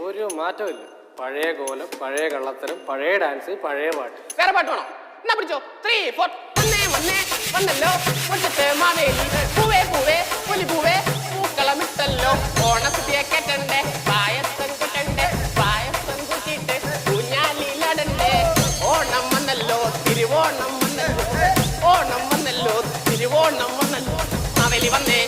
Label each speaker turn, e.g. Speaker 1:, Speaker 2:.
Speaker 1: ഒരു മാറ്റമില്ല. പഴയ കോലം, പഴയ കള്ളത്തരം, പഴയ ഡാൻസ്, പഴയ പാട്ട്.
Speaker 2: വേറെ പാട്ട് വേണോ? എന്നാ പിടിച്ചോ. 3, 4. വന്നല്ലോ മുറ്റത്ത് മാവേലി പൂവേ പൂവേ പുലി പൂവേ പൂക്കളമിട്ടല്ലോ. ഓണക്കുട്ടിയെ കെട്ടണ്ടേ, പായസം കുട്ടണ്ടേ, പായസം കുട്ടിയിട്ട് ഊഞ്ഞാലിലടണ്ടേ. ഓണം വന്നല്ലോ തിരുവോണം വന്നല്ലോ, ഓണം വന്നല്ലോ തിരുവോണം വന്നല്ലോ. മാവേലി വന്നേ